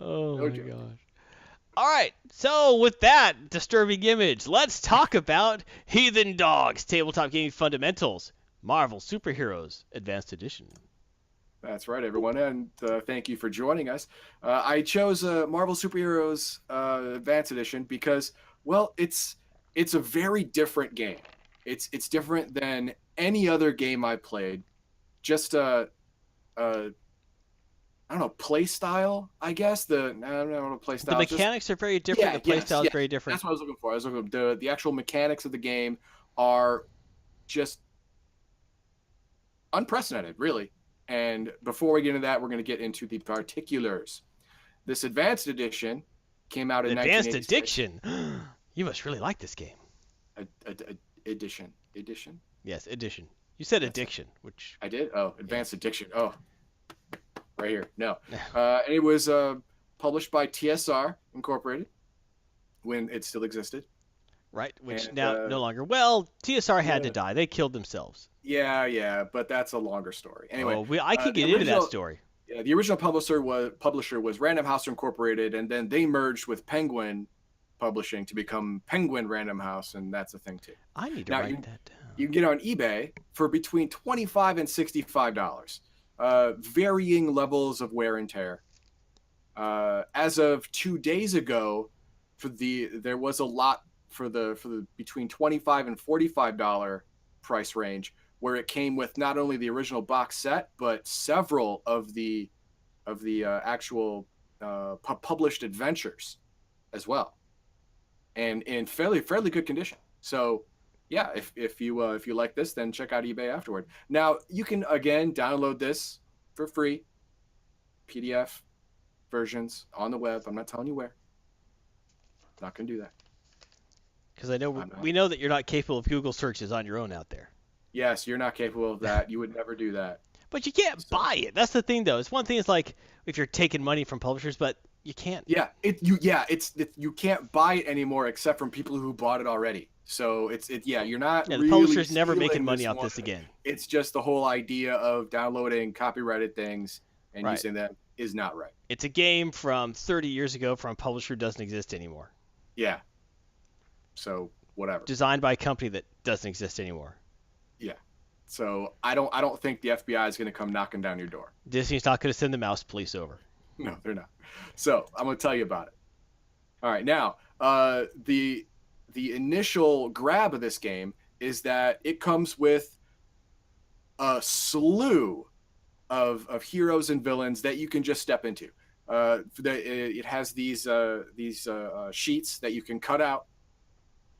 Oh No my joke. gosh. All right, so with that disturbing image, let's talk about Heathen Dogs Tabletop Gaming Fundamentals Marvel Superheroes Advanced Edition. That's right, everyone, and thank you for joining us. I chose Marvel Superheroes Advanced Edition because, well, it's a very different game. It's different than any other game I played. Just uh I don't know, play style, I guess. I don't know, play The style. It's just mechanics are very different, yeah, the yes, playstyle is yes. very different. That's what I was looking for. I was looking the actual mechanics of the game are just unprecedented, really. And before we get into that, we're going to get into the particulars. This advanced edition came out in Advanced 1986. Addiction. You must really like this game. Edition. Yes, edition. You said That's addiction, which I did. Oh, yeah. advanced addiction. Oh, right here. No, and it was published by TSR Incorporated when it still existed. Right, which And now no longer. Well, TSR had to yeah, die. They killed themselves. yeah, but that's a longer story. Anyway, Oh, I could the get into that original story. yeah, the original publisher was Random House Incorporated, and then they merged with Penguin Publishing to become Penguin Random House, and that's a thing too. I need to Now write that down. you can get it on eBay for between $25 and $65. Varying levels of wear and tear. As of 2 days ago, there was a lot for the between $25 and $45 price range, where it came with not only the original box set but several of the actual published adventures as well, and in fairly good condition. So yeah, if you like this, then check out eBay afterward. Now you can again download this for free, PDF versions on the web. I'm not telling you where. Not gonna do that. Because I know I'm not. we know that you're not capable of Google searches on your own out there. Yes, you're not capable of that. You would never do that. But you can't So buy it. That's the thing, though. It's one thing is like if you're taking money from publishers, but you can't. you can't buy it anymore except from people who bought it already. So you're not Yeah, the really publisher's never making stealing money this off one. this again. It's just the whole idea of downloading copyrighted things and Right. using them is not right. It's a game from 30 years ago from a publisher who doesn't exist anymore. Yeah. So whatever. Designed by a company that doesn't exist anymore. Yeah. So I don't think the FBI is going to come knocking down your door. Disney's not going to send the mouse police over. No, they're not. So I'm going to tell you about it. All right. Now, the initial grab of this game is that it comes with a slew of heroes and villains that you can just step into. It has these sheets that you can cut out,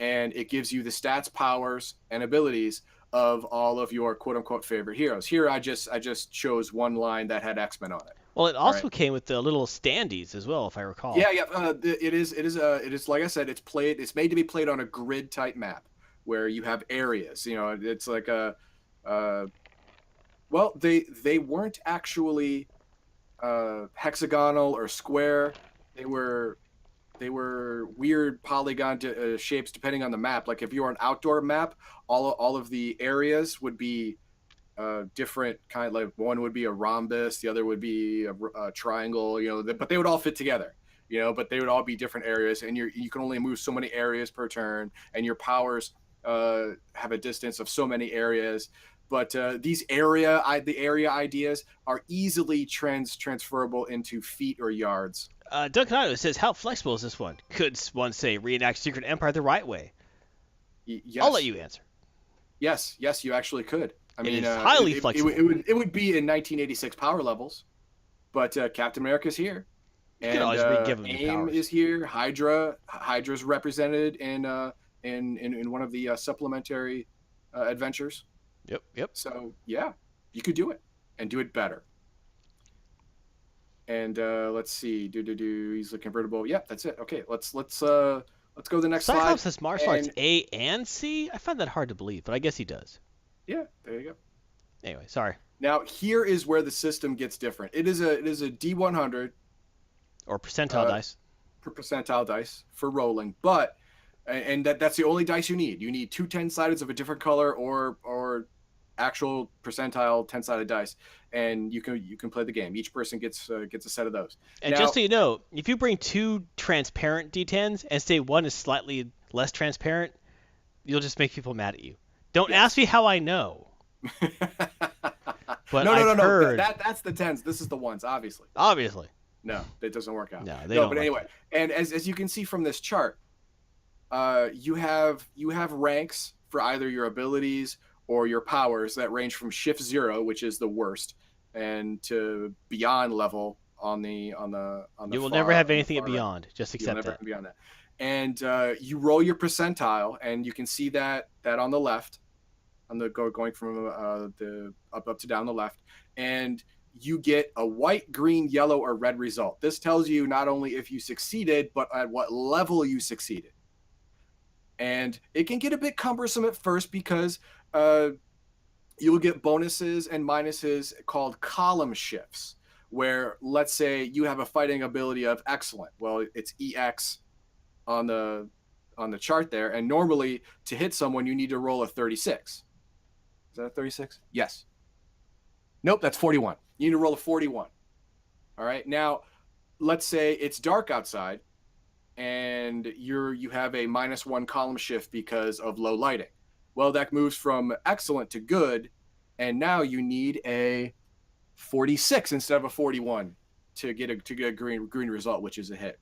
and it gives you the stats, powers, and abilities of all of your quote unquote favorite heroes. Here, I just chose one line that had X-Men on it. Well, it All also right. came with the little standees as well, if I Yeah, recall. yeah. It is like I said. It's made to be played on a grid type map where you have areas. It's like uh, well, they weren't actually hexagonal or square. They were weird polygon shapes depending on the map. Like if you were an outdoor map, all of the areas would be different kind. Like one would be a rhombus, the other would be a triangle. But they would all fit together. But they would all be different areas, and you can only move so many areas per turn, and your powers have a distance of so many areas. But the area ideas are easily transferable into feet or yards. Duncan Otto says, how flexible is this one? Could one say reenact Secret Empire the right way? I'll let Yes, you answer. yes, you actually could. I It mean, is highly flexible. it would be in 1986 power levels, but Captain America's here, You could and always re-give them new AIM powers. is here. Hydra's represented in one of the supplementary adventures. Yep, yep. So yeah, you could do it and do it better. And let's see, he's the convertible. Yeah, that's it. Okay, let's go to the next slide. Cyclops has martial arts And A and C? I find that hard to believe, but I guess he does. yeah, there you go. Anyway, sorry. Now here is where the system gets different. It is a D100 Or percentile dice. per percentile dice for rolling, but that's the only dice you need. You need two 10-sideds of a different color or actual percentile 10-sided dice, and you can play the game. Each person gets a set of those. And Now, just so you know, if you bring 2 transparent D10s and say one is slightly less transparent, you'll just make people mad at you. Don't ask me how I know. But no. heard... That's the 10s. This is the ones, obviously. Obviously. No, it doesn't work out. No, they don't. But anyway, and as you can see from this chart, you have ranks for either your abilities or your powers that range from shift 0, which is the worst, and to beyond level on the You will never have anything at beyond. Just accept that. Beyond that. And you roll your percentile, and you can see that on the left, on the going from the up to down the left, and you get a white, green, yellow, or red result. This tells you not only if you succeeded, but at what level you succeeded. And it can get a bit cumbersome at first because you'll get bonuses and minuses called column shifts, where let's say you have a fighting ability of excellent. Well, it's EX on the chart there, and normally to hit someone you need to roll a 36. Is that a 36? Yes. Nope, that's 41. You need to roll a 41. All right. Now, let's say it's dark outside, and you have a -1 column shift because of low lighting. Well, that moves from excellent to good, and now you need a 46 instead of a 41 to get a green result, which is a hit.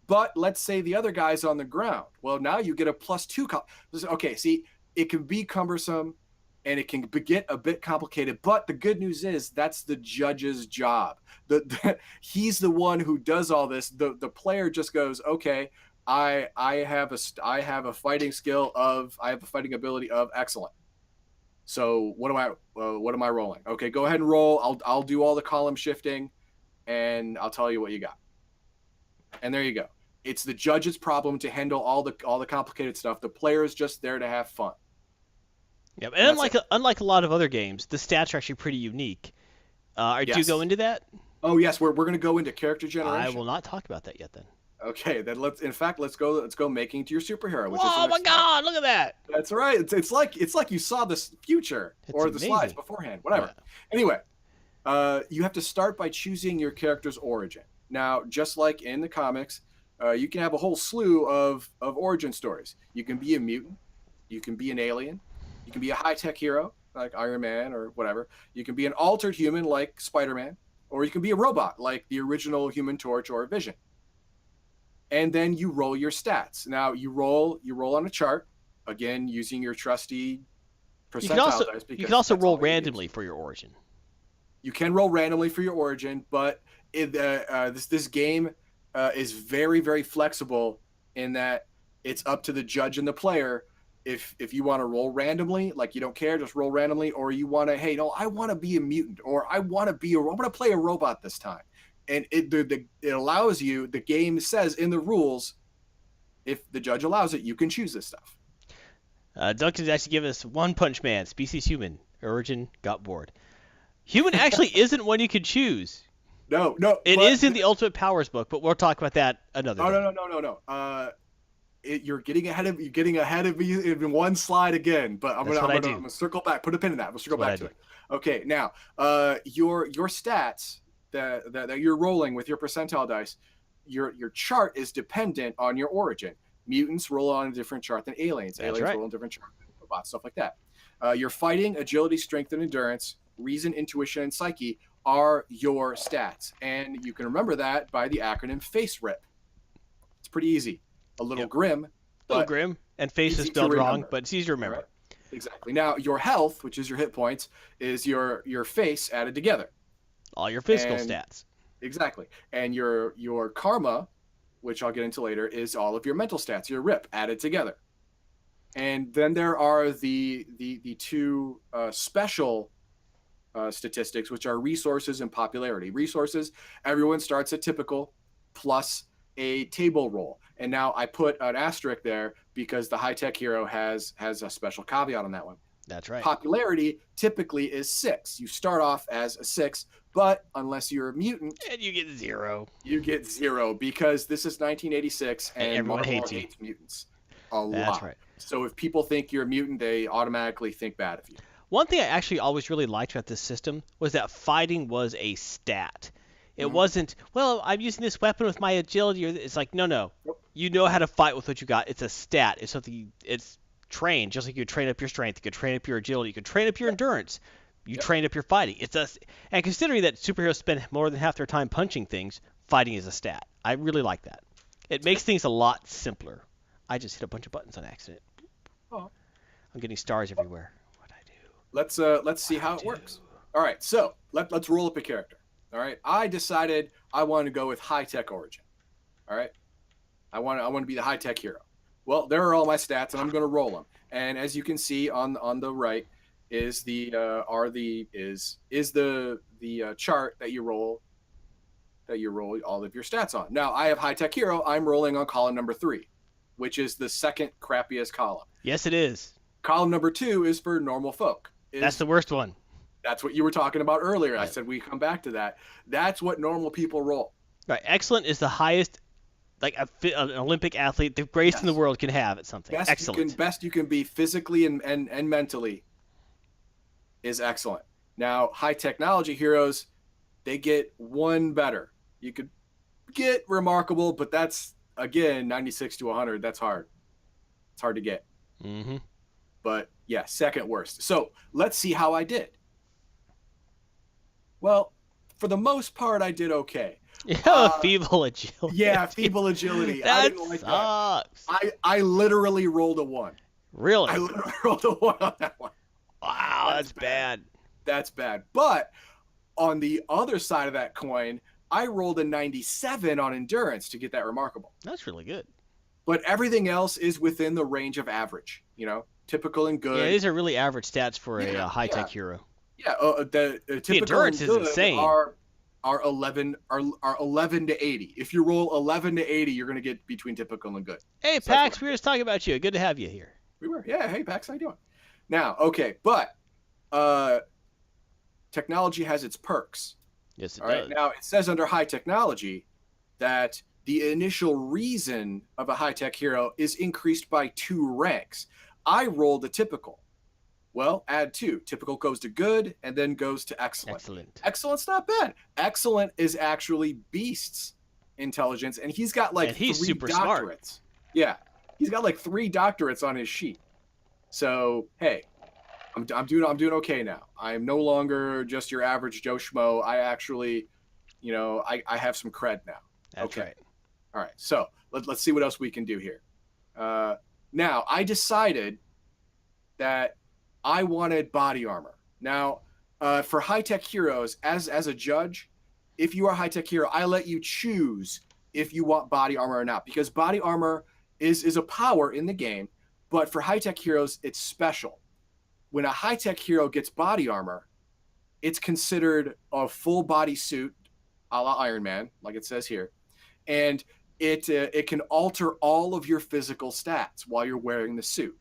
But let's say the other guy's on the ground. Well, now you get a +2 column. Okay, see, it can be cumbersome and it can get a bit complicated, but the good news is that's the judge's job. He's the one who does all this. The player just goes, okay, I have a fighting ability of excellent. So what am I rolling? Okay, go ahead and roll. I'll do all the column shifting, and I'll tell you what you got. And there you go. It's the judge's problem to handle all the complicated stuff. The player is just there to have fun. Yeah, and unlike a lot of other games, the stats are actually pretty unique. Do you go into that? Oh yes, we're going to go into character generation. I will not talk about that yet then. Okay, then let's go making to your superhero. Which oh my God! Look at that. That's right. It's like you saw this future or the slides beforehand. Whatever. Yeah. Anyway, you have to start by choosing your character's origin. Now, just like in the comics, you can have a whole slew of origin stories. You can be a mutant. You can be an alien. You can be a high-tech hero like Iron Man or whatever. You can be an altered human like Spider-Man, or you can be a robot like the original Human Torch or Vision. And then you roll your stats. Now you roll on a chart, again using your trusty percentile dice. You can also roll randomly for your origin. You can roll randomly for your origin, but this game is very, very flexible in that it's up to the judge and the player. If you want to roll randomly, like you don't care, just roll randomly, or you want to, hey, no, I want to be a mutant, or I want to play a robot this time. And it allows you, the game says in the rules, if the judge allows it, you can choose this stuff. Duncan's actually given us One Punch Man, species human, origin, got bored. Human actually isn't one you can choose. No. It is in the Ultimate Powers book, but we'll talk about that another day. No. You're getting ahead of me in one slide again, but I'm gonna circle back. Put a pin in that. We'll circle back to it. Okay, now your stats that you're rolling with your percentile dice, your chart is dependent on your origin. Mutants roll on a different chart than aliens. Aliens roll on a different chart than robots, stuff like that. Your fighting, agility, strength, and endurance, reason, intuition, and psyche are your stats, and you can remember that by the acronym FASERIP. It's pretty easy. A little grim. A little grim, and face is spelled wrong, but it's easy to remember. Right. Exactly. Now, your health, which is your hit points, is your face added together. All your physical stats. Exactly. And your karma, which I'll get into later, is all of your mental stats, your RIP, added together. And then there are the two special statistics, which are resources and popularity. Resources, everyone starts at typical plus a table roll. And now I put an asterisk there because the high-tech hero has a special caveat on that one. That's right. Popularity typically is 6. You start off as a 6, but unless you're a mutant, and you get 0. You get 0 because this is 1986 and everyone Marvel hates mutants a lot. That's right. So if people think you're a mutant, they automatically think bad of you. One thing I actually always really liked about this system was that fighting was a stat. It Mhm. wasn't, well, I'm using this weapon with my agility. It's like, no. Nope. You know how to fight with what you got. It's a stat. It's something, it's trained, just like you train up your strength. You could train up your agility. You could train up your endurance. You Yep. train up your fighting. And considering that superheroes spend more than half their time punching things, fighting is a stat. I really like that. It makes things a lot simpler. I just hit a bunch of buttons on accident. Oh. I'm getting stars everywhere. What'd I do? Let's see how it works. All right, so let's roll up a character. All right, I decided I want to go with high tech origin. All right, I want to be the high tech hero. Well, there are all my stats, and I'm going to roll them. And as you can see on the right is the chart that you roll all of your stats on. Now I have high tech hero. I'm rolling on column number 3, which is the second crappiest column. Yes, it is. Column number 2 is for normal folk. That's the worst one. That's what you were talking about earlier. Yep. I said we come back to that. That's what normal people roll. Right. Excellent is the highest, like an Olympic athlete, the greatest in the world can have at something. Excellent. Best you can be physically and mentally is excellent. Now, high technology heroes, they get one better. You could get remarkable, but that's, again, 96 to 100. That's hard. It's hard to get. Mm-hmm. But, yeah, second worst. So, let's see how I did. Well, for the most part, I did okay. Feeble agility. Yeah, feeble agility. That I didn't like sucks. that. I literally rolled a 1. Really? I literally rolled a 1 on that one. Wow, that's bad. That's bad. But on the other side of that coin, I rolled a 97 on endurance to get that remarkable. That's really good. But everything else is within the range of average, typical and good. Yeah, these are really average stats for a high-tech hero. Yeah, the typical endurance and good is insane. Are 11 to 80. If you roll 11 to 80, you're going to get between typical and good. Hey, So Pax, we were just talking about you. Good to have you here. We were. Yeah, hey, Pax, how you doing? Now, okay, but technology has its perks. Yes, it All does. right. Now, it says under high technology that the initial reason of a high-tech hero is increased by 2 ranks. I rolled a typical. Well, add 2. Typical goes to good and then goes to excellent. Excellent. Excellent's not bad. Excellent is actually Beast's intelligence, and he's got like he's 3 super doctorates. smart. Yeah, he's got like 3 doctorates on his sheet. So hey, I'm doing okay now. I'm no longer just your average Joe Schmo. I actually, I have some cred now. That's okay. right. All right. So let's see what else we can do here. Now I decided that I wanted body armor. Now, for high-tech heroes, as a judge, if you are a high-tech hero, I let you choose if you want body armor or not, because body armor is a power in the game, but for high-tech heroes, it's special. When a high-tech hero gets body armor, it's considered a full body suit, a la Iron Man, like it says here, and it can alter all of your physical stats while you're wearing the suit.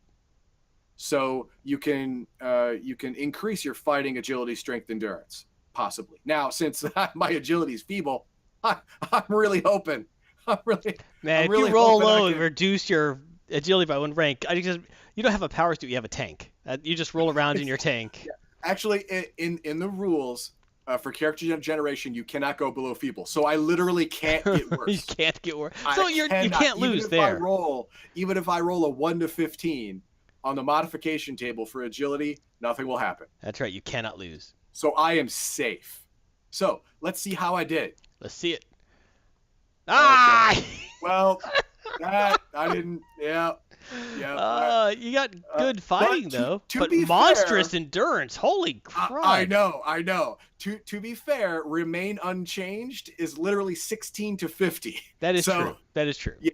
So you can increase your fighting, agility, strength, endurance, possibly. Now, since my agility is feeble, I'm really hoping. Man, if you roll low and reduce your agility by 1 rank, you don't have a power suit, you have a tank. You just roll around in your tank. Yeah. Actually, in the rules for character generation, you cannot go below feeble. So I literally can't get worse. You can't get worse. So you can't lose there. there. Even if I roll a 1 to 15 on the modification table for agility, nothing will happen. That's right. You cannot lose. So I am safe. So let's see how I did. Let's see it. Ah! Okay. Well, that I didn't. Yeah. You got good fighting though, but be monstrous fair, endurance. Holy crap! I know. To be fair, remain unchanged is literally 16 to 50. That is true. That is true. Yeah.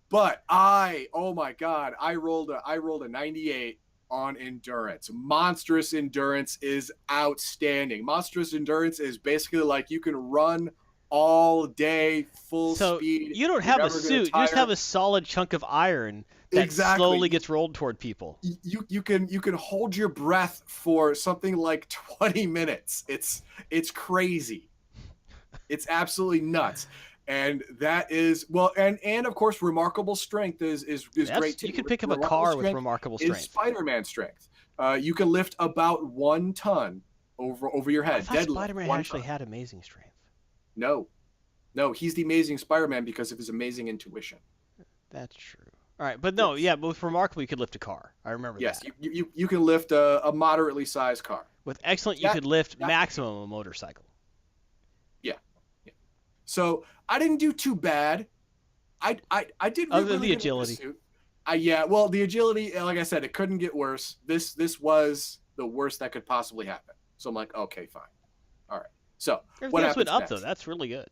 But oh my God, I rolled a 98 on endurance. Monstrous endurance is outstanding. Monstrous endurance is basically like you can run all day, full speed. You don't have a suit. You just have a solid chunk of iron that slowly gets rolled toward people. You can hold your breath for something like 20 minutes. It's crazy. It's absolutely nuts. And that is and of course remarkable strength is great too. You can pick up a car with remarkable strength. Is Spider-Man strength. You can lift about 1 ton over your I head. thought Deadlift Spider-Man 1 actually ton. had amazing strength. No, no, he's the amazing Spider-Man because of his amazing intuition. That's true. All right, but no, Yes. yeah, but with Remarkable, you could lift a car. I remember Yes, that. you can lift a moderately sized car. With Excellent, you That, could lift that maximum a motorcycle. yeah, yeah. So I didn't do too bad. I did Other than really the good with the agility. suit. Yeah, well, the agility, like I said, it couldn't get worse. This was the worst that could possibly happen. So I'm like, okay, fine, all right. So Everything what else went happens up though. next? That's really good.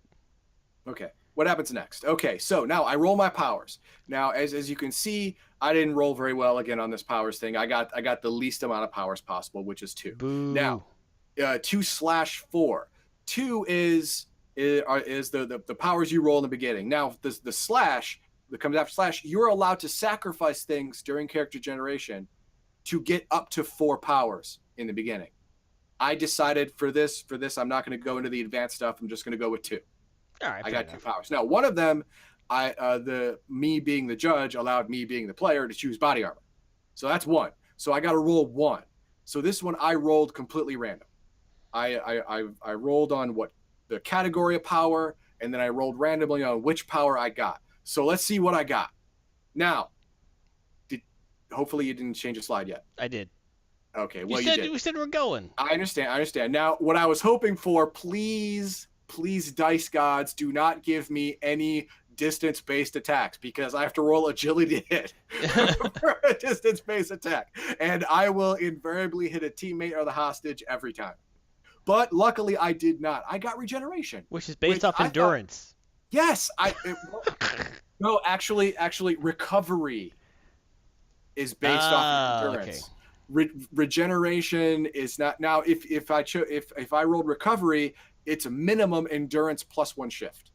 Okay, what happens next? Okay, so now I roll my powers. Now, as you can see, I didn't roll very well again on this powers thing. I got the least amount of powers possible, which is 2. Now, Boo. 2/4. 2 is the powers you roll in the beginning. Now, the slash that comes after slash, you're allowed to sacrifice things during character generation to get up to 4 powers in the beginning. I decided for this, I'm not going to go into the advanced stuff. I'm just going to go with 2. All right, I fair got enough. 2 powers. Now, one of them, me being the judge allowed me being the player to choose body armor. So that's 1. So I got to roll 1. So this one I rolled completely random. I rolled on what the category of power, and then I rolled randomly on which power I got. So let's see what I got. Now, hopefully you didn't change a slide yet. I did. Okay, well you did. You said we're going. I understand. Now, what I was hoping for, please, dice gods, do not give me any distance-based attacks because I have to roll agility to hit for a distance-based attack, and I will invariably hit a teammate or the hostage every time. But luckily, I did not. I got regeneration, Which is based off endurance. Yes, no, actually, recovery is based off of endurance. Okay. Regeneration is not. Now, if I rolled recovery, it's a minimum endurance plus 1 shift,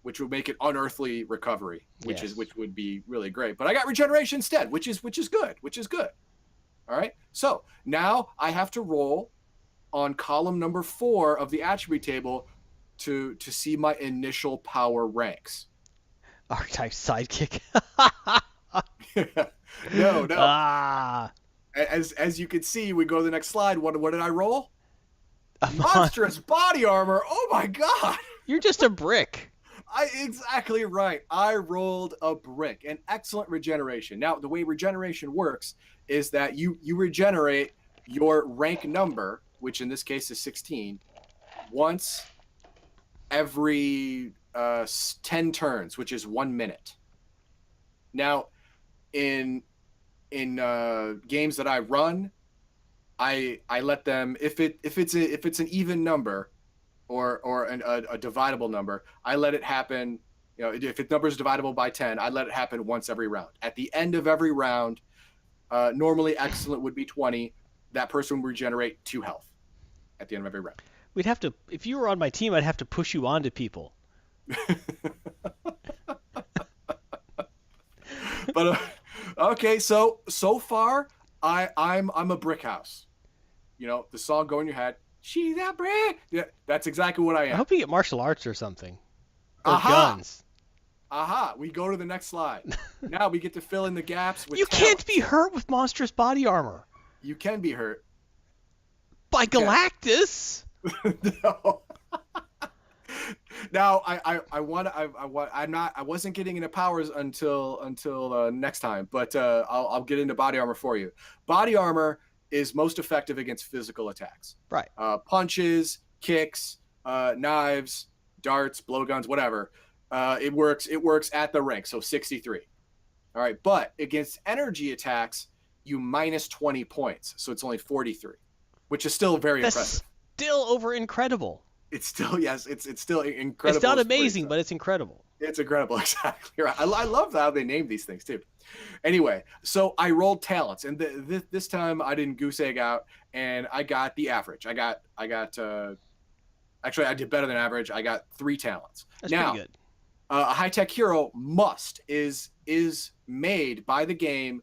which would make it unearthly recovery, which would be really great. But I got regeneration instead, which is good. All right. So now I have to roll on column number 4 of the attribute table to see my initial power ranks. Archetype sidekick. No. Ah. As you can see, we go to the next slide. What did I roll? Monstrous body armor. Oh my god. You're just a brick. Exactly right. I rolled a brick. An excellent regeneration. Now, the way regeneration works is that you regenerate your rank number, which in this case is 16, once every 10 turns, which is 1 minute. Now, in games that I run, I let them, if it's an even number or a dividable number, I let it happen. You know, if the number is divisible by 10, I let it happen once every round. At the end of every round, normally excellent would be 20. That person would regenerate 2 health at the end of every round. We'd have to, if you were on my team, I'd have to push you onto people. But okay, so far I'm a brick house. You know, the song go in your head. She's a brick. Yeah, that's exactly what I am. I hope you get martial arts or something. Or Aha! guns. Aha! We go to the next slide. Now we get to fill in the gaps with. You talents. can't be hurt with monstrous body armor. You can be hurt. By Galactus. No. Now I wasn't getting into powers until next time, but I'll get into body armor for you. Body armor is most effective against physical attacks. Right. Punches, kicks, knives, darts, blowguns, whatever. It works at the rank, so 63. All right, but against energy attacks, you minus 20 points, so it's only 43, which is still very impressive. Still over incredible. It's still, yes, it's still incredible. It's not amazing, but it's incredible. It's incredible, exactly right. I love how they name these things too. Anyway, so I rolled talents, and this time I didn't goose egg out, and I got the average. I got actually I did better than average. I got 3 talents. That's now, pretty good. A high-tech hero is made by the game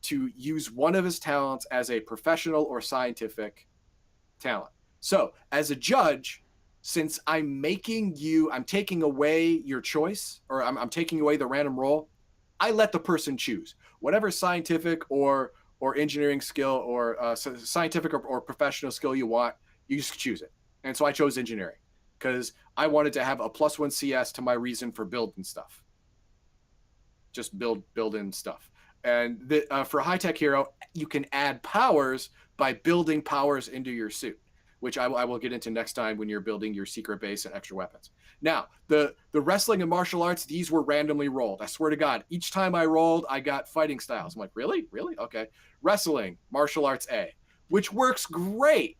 to use one of his talents as a professional or scientific talent. So, as a judge, since I'm taking away your choice, or I'm taking away the random roll, I let the person choose whatever scientific or or engineering skill or scientific or professional skill you want, you just choose it. And so I chose engineering because I wanted to have a +1 CS to my reason for building stuff. Just building stuff. And for high tech hero, you can add powers by building powers into your suit, which I will get into next time when you're building your secret base and extra weapons. Now, the wrestling and martial arts, these were randomly rolled. I swear to God, each time I rolled, I got fighting styles. I'm like, really? Okay. Wrestling, martial arts A, which works great.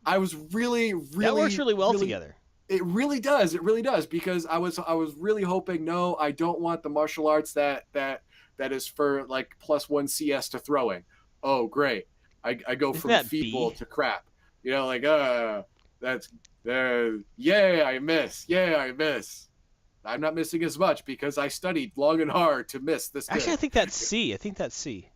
I was really that works really well together. It really does. It really does, because I was really hoping, no, I don't want the martial arts that is for like +1 CS to throwing. Oh, great. I go Isn't from that feeble B? to crap. You know, like that's yeah, I miss. I'm not missing as much because I studied long and hard to miss this. Actually, I think that's C.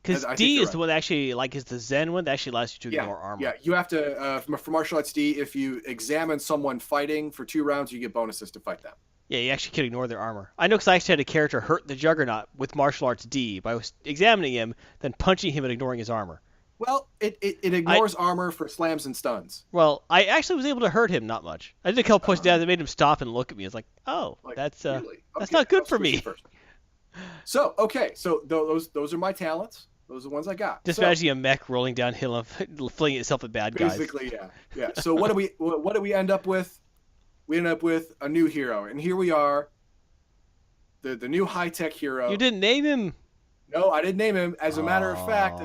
Because D is the one that actually, like, is the Zen one that actually allows you to ignore armor. Yeah, you have to, for martial arts D, if you examine someone fighting for 2 rounds, you get bonuses to fight them. Yeah, you actually can ignore their armor. I know because I actually had a character hurt the Juggernaut with martial arts D by examining him, then punching him and ignoring his armor. Well, it ignores armor for slams and stuns. Well, I actually was able to hurt him, not much. I did a couple pushes down that made him stop and look at me. It's like, oh, Like, that's really? that's Okay, not good I'll for switch me. it first. So those are my talents. Those are the ones I got. Just imagine a mech rolling downhill and flinging itself at bad guys. Basically, yeah. So what do we end up with? We end up with a new hero, and here we are. The new high tech hero. You didn't name him. No, I didn't name him. As a matter of fact,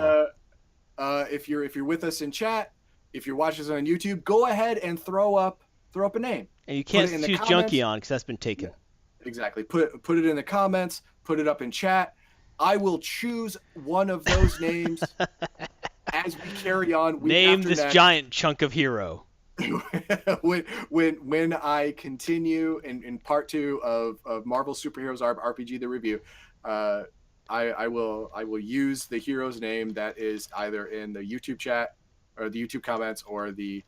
if you're with us in chat, if you're watching us on YouTube, go ahead and throw up a name. And you can't choose Junkie on because that's been taken. Yeah, exactly. Put it in the comments. Put it up in chat. I will choose one of those names as we carry on. Name this giant chunk of hero. when I continue in part 2 of Marvel Superheroes RPG the review, I will use the hero's name that is either in the YouTube chat or the YouTube comments or the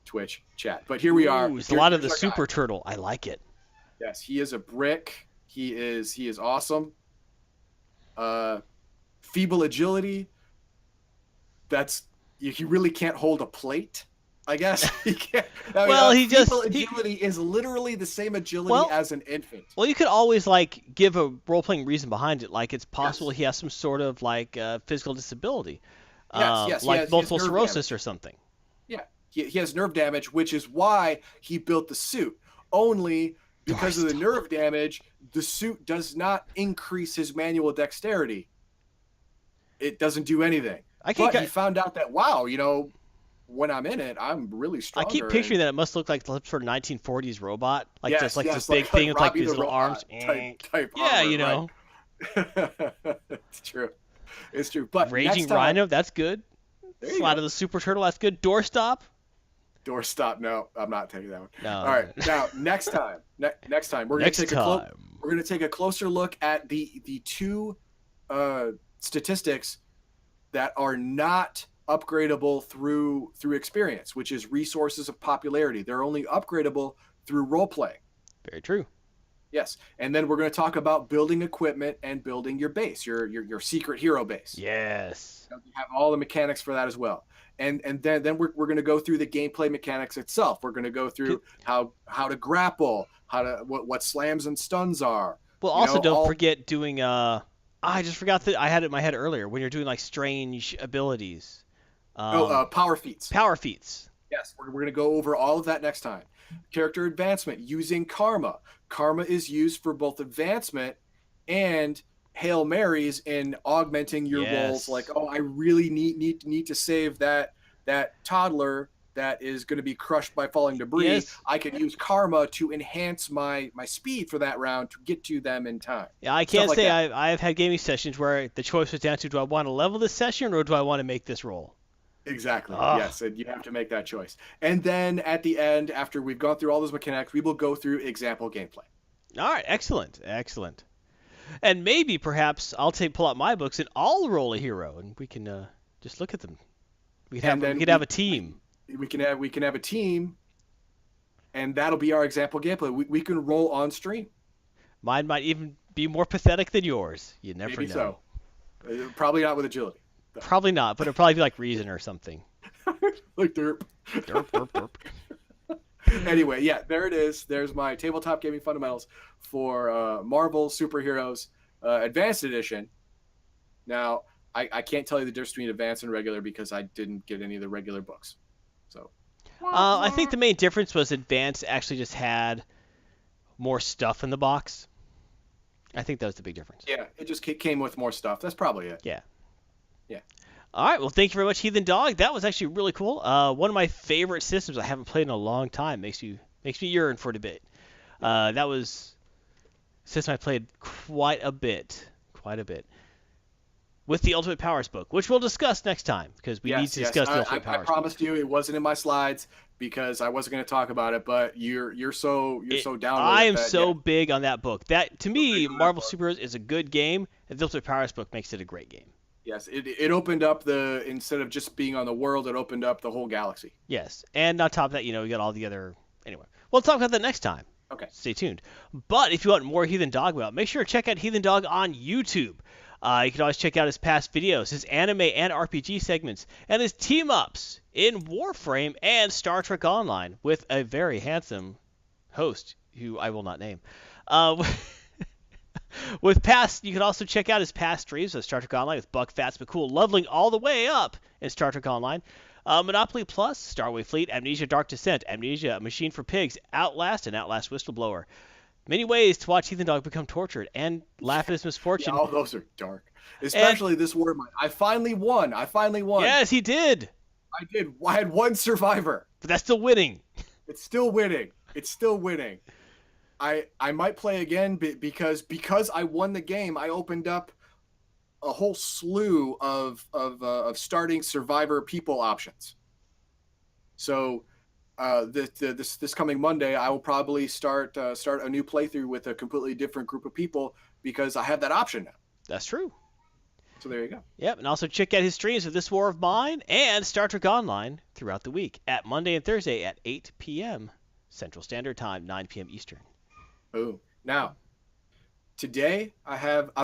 Twitch chat. But here we are. It's a lot of the Super Turtle. I like it. Yes, he is a brick. He is awesome. Feeble agility. He really can't hold a plate. I guess he can't. Feeble agility is literally the same agility as an infant. Well, you could always give a role-playing reason behind it, like it's possible he has some sort of physical disability, yes, like multiple sclerosis or something. Yeah, he has nerve damage, which is why he built the suit. Only because of the nerve damage, the suit does not increase his manual dexterity. It doesn't do anything. But he found out that, wow, when I'm in it, I'm really strong. I keep picturing that it must look like some sort of 1940s robot, this big thing with these little arms. Type yeah, armor, right? It's true. But Raging Rhino, that's good. Slide of the Super Turtle, that's good. Doorstop. No, I'm not taking that one. No. All right, now next time we're gonna take a closer look at the 2 statistics that are not upgradable through experience, which is resources of popularity. They're only upgradable through role playing. Very true. Yes, and then we're going to talk about building equipment and building your base, your secret hero base. Yes. You have all the mechanics for that as well. And then we're going to go through the gameplay mechanics itself. We're going to go through how to grapple, what slams and stuns are. Well, also don't forget doing I just forgot that I had it in my head earlier when you're doing strange abilities. Power feats. Power feats. Yes, we're going to go over all of that next time. Character advancement using karma. Karma is used for both advancement and Hail Marys in augmenting your roles. Like, I really need to save that toddler that is going to be crushed by falling debris. Yes. I can use karma to enhance my speed for that round to get to them in time. Yeah, I can't say I've had gaming sessions where the choice was down to, do I want to level this session or do I want to make this roll? Exactly. Yes, and you have to make that choice. And then at the end, after we've gone through all those mechanics, we will go through example gameplay. All right, excellent. And maybe perhaps I'll pull out my books and I'll roll a hero, and we can just look at them. We could have a team. We can have a team, and that'll be our example gameplay. We can roll on stream. Mine might even be more pathetic than yours. You never know. So. Probably not with agility. Probably not, but it'll probably be like Reason or something. Like derp. Derp, derp, derp. Anyway, yeah, there it is. There's my tabletop gaming fundamentals for Marvel Superheroes Advanced Edition. Now, I can't tell you the difference between Advanced and regular because I didn't get any of the regular books. So. I think the main difference was Advanced actually just had more stuff in the box. I think that was the big difference. Yeah, it just came with more stuff. That's probably it. Yeah. Yeah. All right. Well, thank you very much, Heathen Dog. That was actually really cool. One of my favorite systems I haven't played in a long time. Makes me yearn for it a bit. That was a system I played quite a bit. With the Ultimate Powers book, which we'll discuss next time because we need to discuss the Ultimate Powers. I promised you it wasn't in my slides because I wasn't going to talk about it, but you're so down. I am so big on that book. That to me, Marvel Superheroes is a good game, and the Ultimate Powers book makes it a great game. Yes, it opened up instead of just being on the world, it opened up the whole galaxy. Yes, and on top of that, we got all the other. Anyway, we'll talk about that next time. Okay. Stay tuned. But if you want more Heathen Dog about, make sure to check out Heathen Dog on YouTube. You can always check out his past videos, his anime and RPG segments, and his team-ups in Warframe and Star Trek Online with a very handsome host who I will not name. You can also check out his past streams of Star Trek Online with Buck Fats McCool leveling all the way up in Star Trek Online. Monopoly Plus, Starway Fleet, Amnesia Dark Descent, Amnesia, A Machine for Pigs, Outlast, and Outlast Whistleblower. Many ways to watch Heathen Dog become tortured and laugh at his misfortune. Yeah, all those are dark. Especially this war. I finally won. Yes, he did. I did. I had one survivor. But that's still winning. It's still winning. I might play again because I won the game. I opened up a whole slew of starting survivor people options. So this coming Monday, I will probably start a new playthrough with a completely different group of people because I have that option now. That's true. So there you go. Yep, and also check out his streams of This War of Mine and Star Trek Online throughout the week at Monday and Thursday at 8 p.m. Central Standard Time, 9 p.m. Eastern. Boom. Now, today I have